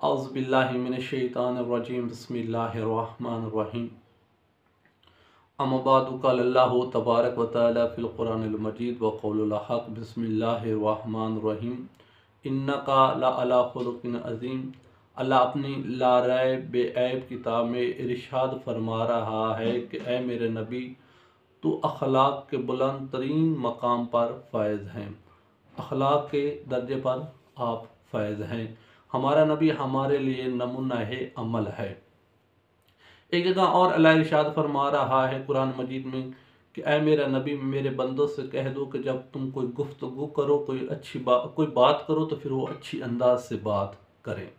اعوذ باللہ من الشیطان الرجیم بسم اللہ الرحمن الرحیم اما بعد قال اللہ تبارک و تعالی فی القرآن المجید وقول الحق بسم اللہ الرحمن الرحیم انکا لعلی خلق عظیم۔ اللہ اپنی لا ریب بے عیب کتاب میں ارشاد فرما رہا ہے کہ اے میرے نبی تو اخلاق کے بلند ترین مقام پر فائز ہیں، اخلاق کے درجے پر آپ فائز ہیں۔ ہمارا نبی ہمارے لیے نمونہ عمل ہے۔ ایک جگہ اور اللہ ارشاد فرما رہا ہے قرآن مجید میں کہ اے میرا نبی میرے بندوں سے کہہ دو کہ جب تم کوئی گفتگو کرو، کوئی بات کرو تو پھر وہ اچھی انداز سے بات کریں۔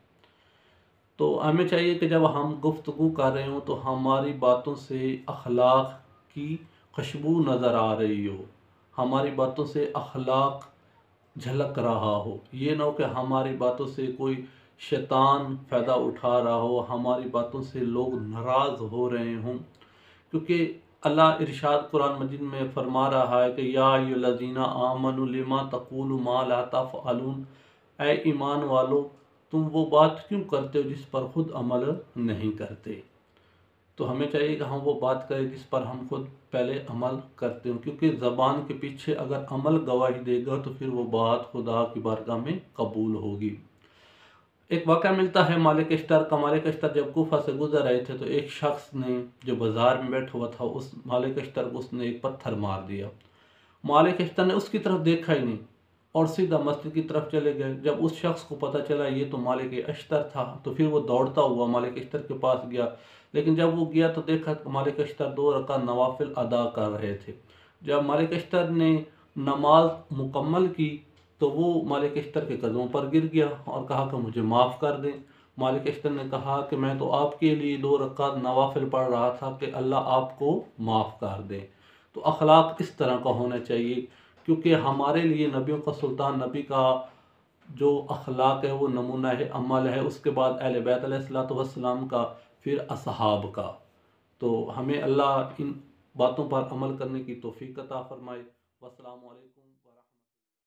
تو ہمیں چاہیے کہ جب ہم گفتگو کر رہے ہوں تو ہماری باتوں سے اخلاق کی خوشبو نظر آ رہی ہو، ہماری باتوں سے اخلاق جھلک رہا ہو، یہ نہ ہو کہ ہماری باتوں سے کوئی شیطان فائدہ اٹھا رہا ہو، ہماری باتوں سے لوگ ناراض ہو رہے ہوں۔ کیونکہ اللہ ارشاد قرآن مجید میں فرما رہا ہے کہ یا ایھا الذین آمنوا لما تقولون ما لا تفعلون، اے ایمان والو تم وہ بات کیوں کرتے ہو جس پر خود عمل نہیں کرتے۔ تو ہمیں چاہیے کہ ہم وہ بات کریں جس پر ہم خود پہلے عمل کرتے ہوں، کیونکہ زبان کے پیچھے اگر عمل گواہی دے گا تو پھر وہ بات خدا کی بارگاہ میں قبول ہوگی۔ ایک واقعہ ملتا ہے مالک اشتر کا۔ مالک اشتر جب کوفہ سے گزر رہے تھے تو ایک شخص نے جو بازار میں بیٹھا ہوا تھا اس مالک اشتر کو اس نے ایک پتھر مار دیا۔ مالک اشتر نے اس کی طرف دیکھا ہی نہیں اور سیدھا مسجد کی طرف چلے گئے۔ جب اس شخص کو پتہ چلا یہ تو مالک اشتر تھا تو پھر وہ دوڑتا ہوا مالک اشتر کے پاس گیا، لیکن جب وہ گیا تو دیکھا کہ مالک اشتر 2 رکعت نوافل ادا کر رہے تھے۔ جب مالک اشتر نے نماز مکمل کی تو وہ مالک اشتر کے قدموں پر گر گیا اور کہا کہ مجھے معاف کر دیں۔ مالک اشتر نے کہا کہ میں تو آپ کے لیے 2 رکعت نوافل پڑھ رہا تھا کہ اللہ آپ کو معاف کر دے۔ تو اخلاق اس طرح کا ہونا چاہیے، کیونکہ ہمارے لیے نبیوں کا سلطان نبی کا جو اخلاق ہے وہ نمونہ عمل ہے، اس کے بعد اہل بیت علیہ السلام کا، پھر اصحاب کا۔ تو ہمیں اللہ ان باتوں پر عمل کرنے کی توفیق عطا فرمائے۔ والسلام علیکم۔